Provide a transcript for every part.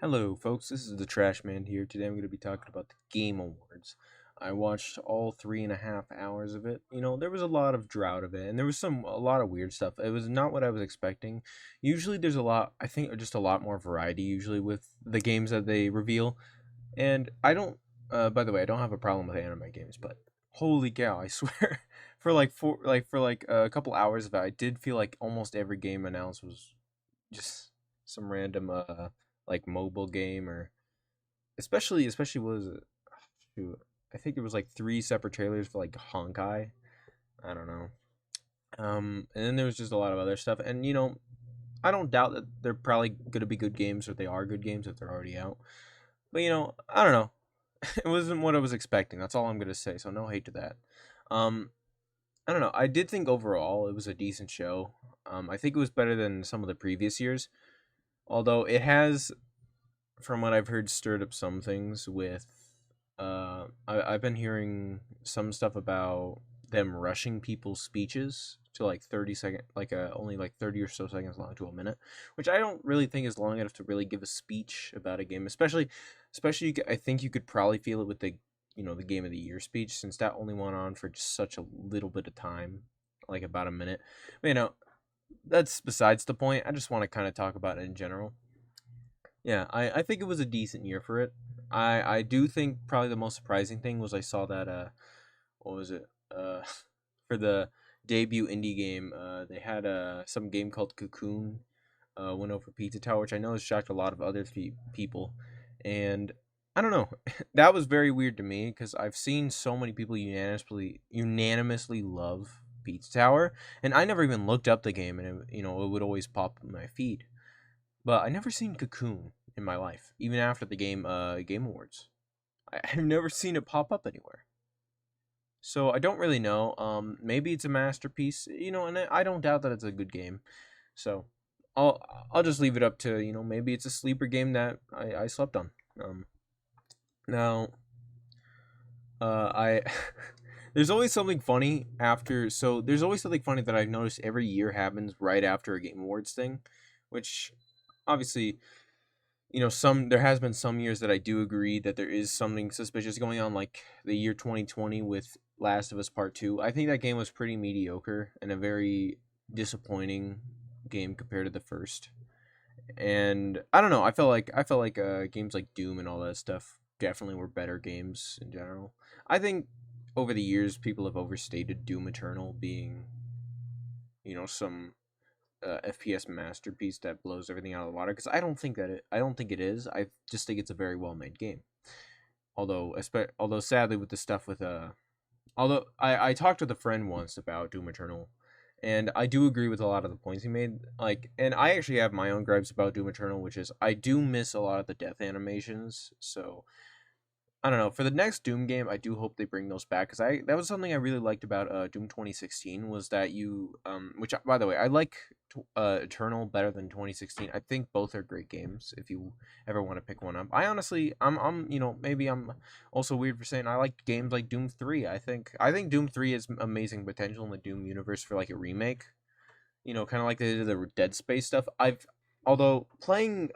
Hello, folks. This is the Trash Man here. Today I'm going to be talking about the Game Awards. I watched all 3.5 hours of it. There was a lot of drought of it, and there was a lot of weird stuff. It was not what I was expecting. Usually, there's a lot. I think just a lot more variety. Usually with the games that they reveal, and I don't. By the way, I don't have a problem with anime games, but holy cow, I swear, for a couple hours of it, I did feel like almost every game announced was just some random like mobile game, or especially what was it? Shoot, I think it was like three separate trailers for like Honkai. I don't know. And then there was just a lot of other stuff, and I don't doubt that they're probably gonna be good games, or they are good games if they're already out. But I don't know. It wasn't what I was expecting. That's all I'm gonna say. So no hate to that. Um, I don't know. I did think overall it was a decent show. I think it was better than some of the previous years, although it has, from what I've heard, stirred up some things with. I've been hearing some stuff about them rushing people's speeches to like 30 second, like only like 30 or so seconds long to a minute, which I don't really think is long enough to really give a speech about a game. I think you could probably feel it with the game of the year speech, since that only went on for just such a little bit of time, like about a minute. But, that's besides the point. I just want to kind of talk about it in general. Yeah, I think it was a decent year for it. I do think probably the most surprising thing was I saw that what was it? For the debut indie game, they had some game called Cocoon went over Pizza Tower, which I know has shocked a lot of other people. And I don't know, that was very weird to me because I've seen so many people unanimously love Pizza Tower, and I never even looked up the game, and it would always pop in my feed. But I never seen Cocoon in my life, even after the Game Awards. I've never seen it pop up anywhere. So I don't really know. Maybe it's a masterpiece, and I don't doubt that it's a good game. So I'll I'll just leave it up to maybe it's a sleeper game that I slept on. Now I there's always something funny after. So there's always something funny that I've noticed every year happens right after a Game Awards thing, which obviously, some there has been some years that I do agree that there is something suspicious going on, like the year 2020 with Last of Us Part 2. I think that game was pretty mediocre and a very disappointing game compared to the first. And I don't know, I felt like games like Doom and all that stuff definitely were better games in general. I think over the years people have overstated Doom Eternal being, some FPS masterpiece that blows everything out of the water, because I don't think it is. I just think it's a very well made game. Although sadly with the stuff with although I talked with a friend once about Doom Eternal, and I do agree with a lot of the points he made. Like, and I actually have my own gripes about Doom Eternal, which is I do miss a lot of the death animations. So I don't know. For the next Doom game, I do hope they bring those back, because I that was something I really liked about Doom 2016, was that which by the way, I like Eternal better than 2016. I think both are great games if you ever want to pick one up. I honestly, I'm maybe I'm also weird for saying I like games like Doom 3. I think Doom 3 has amazing potential in the Doom universe for like a remake. Kind of like they did the Dead Space stuff. Although playing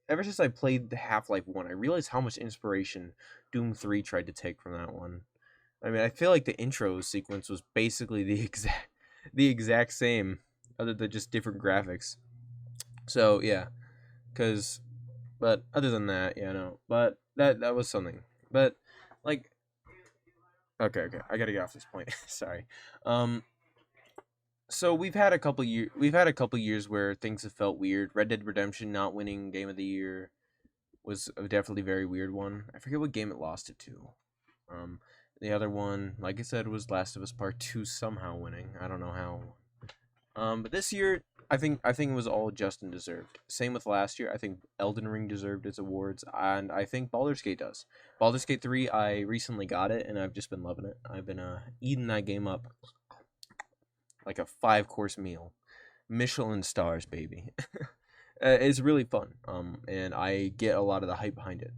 ever since I played the Half-Life 1, I realized how much inspiration Doom 3 tried to take from that one. I mean, I feel like the intro sequence was basically the exact same, other than just different graphics. So, yeah, cuz but other than that, yeah, no. But that was something. But like, okay, I got to get off this point. Sorry. Um so we've had a couple years where things have felt weird. Red Dead Redemption not winning game of the year was a definitely very weird one. I forget what game it lost it to. Um, the other one, like I said, was Last of Us Part Two somehow winning. I don't know how. But this year, I think it was all just and deserved. Same with last year. I think Elden Ring deserved its awards, and I think Baldur's Gate does. Baldur's Gate 3, I recently got it, and I've just been loving it. I've been eating that game up like a 5 course meal. Michelin stars, baby. It's really fun. And I get a lot of the hype behind it.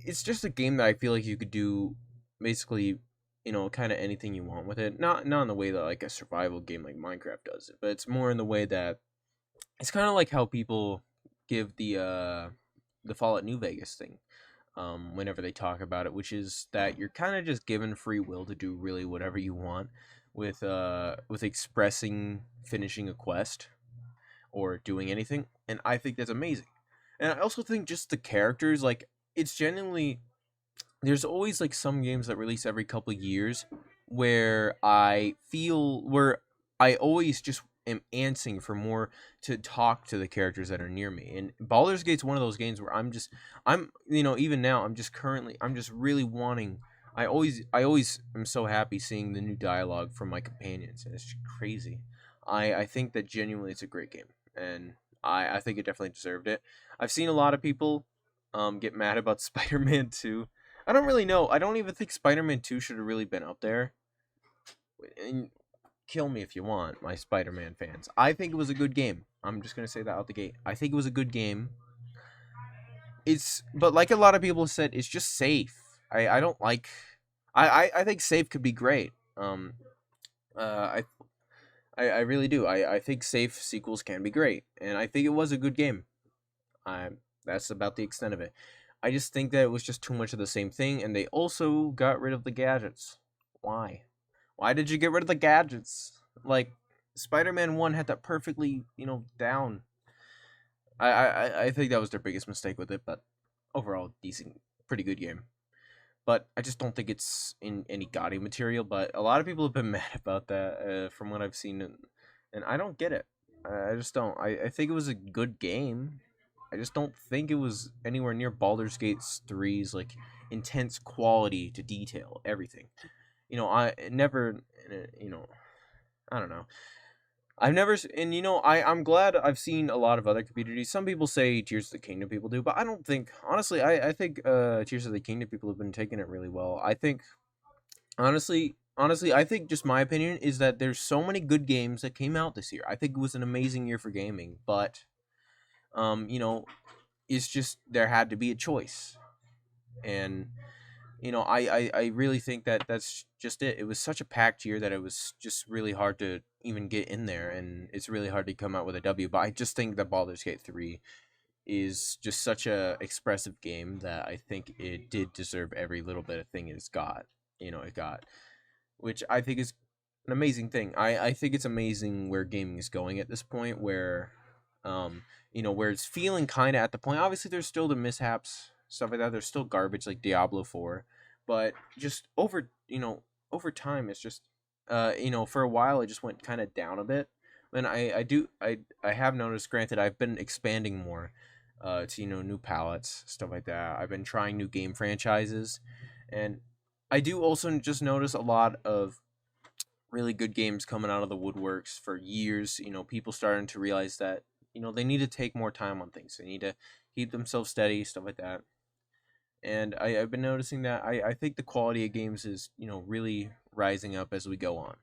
It's just a game that I feel like you could do basically, kind of anything you want with it. Not in the way that like a survival game like Minecraft does it, but it's more in the way that it's kind of like how people. give the Fallout New Vegas thing. Whenever they talk about it, which is that you're kind of just given free will to do really whatever you want with expressing finishing a quest or doing anything, and I think that's amazing. And I also think just the characters, like, it's genuinely, there's always like some games that release every couple of years where I always just am antsing for more to talk to the characters that are near me. And Baldur's Gate's one of those games where I'm even now I'm just really wanting. I always am so happy seeing the new dialogue from my companions, and it's just crazy. I think that genuinely it's a great game, and I think it definitely deserved it. I've seen a lot of people get mad about Spider-Man 2. I don't really know. I don't even think Spider-Man 2 should have really been up there. And kill me if you want, my Spider-Man fans. I think it was a good game. I'm just gonna say that out the gate. I think it was a good game. But like a lot of people said, it's just safe. I don't like. I think safe could be great. Uh, I really do. I think safe sequels can be great, and I think it was a good game. I That's about the extent of it. I just think that it was just too much of the same thing, and they also got rid of the gadgets. Why? Why did you get rid of the gadgets? Like, Spider-Man 1 had that perfectly, down. I think that was their biggest mistake with it, but overall, decent, pretty good game. But I just don't think it's in any gaudy material. But a lot of people have been mad about that from what I've seen, and I don't get it. I just don't. I think it was a good game. I just don't think it was anywhere near Baldur's Gate 3's like intense quality to detail everything. I never, you know, I don't know. I've never, and I'm glad I've seen a lot of other communities. Some people say Tears of the Kingdom people do, but I don't think, honestly, I think Tears of the Kingdom people have been taking it really well. I think, honestly, I think just my opinion is that there's so many good games that came out this year. I think it was an amazing year for gaming, but, um, you know, it's just there had to be a choice. And I really think that that's just it. It was such a packed year that it was just really hard to even get in there, and it's really hard to come out with a W. But I just think that Baldur's Gate 3 is just such a expressive game that I think it did deserve every little bit of thing it's got. It got, which I think is an amazing thing. I think it's amazing where gaming is going at this point, um, where it's feeling kind of at the point. Obviously, there's still the mishaps, stuff like that. There's still garbage like Diablo 4, but just over time, it's just, for a while, it just went kind of down a bit. And I have noticed. Granted, I've been expanding more, to new palettes, stuff like that. I've been trying new game franchises, and I do also just notice a lot of really good games coming out of the woodworks for years. People starting to realize that they need to take more time on things. They need to keep themselves steady, stuff like that. And I've been noticing that I think the quality of games is really rising up as we go on.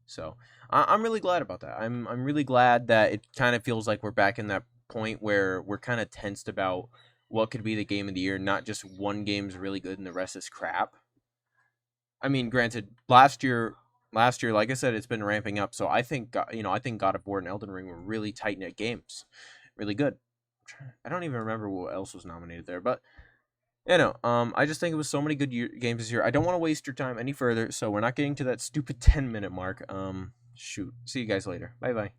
So I'm really glad about that. I'm really glad that it kind of feels like we're back in that point where we're kind of tensed about what could be the game of the year, not just one game's really good and the rest is crap. I mean, granted, last year, like I said, it's been ramping up. So I think God of War and Elden Ring were really tight knit games, really good. I don't even remember what else was nominated there, but I just think it was so many good games this year. I don't want to waste your time any further, so we're not getting to that stupid 10-minute mark. Shoot. See you guys later. Bye bye.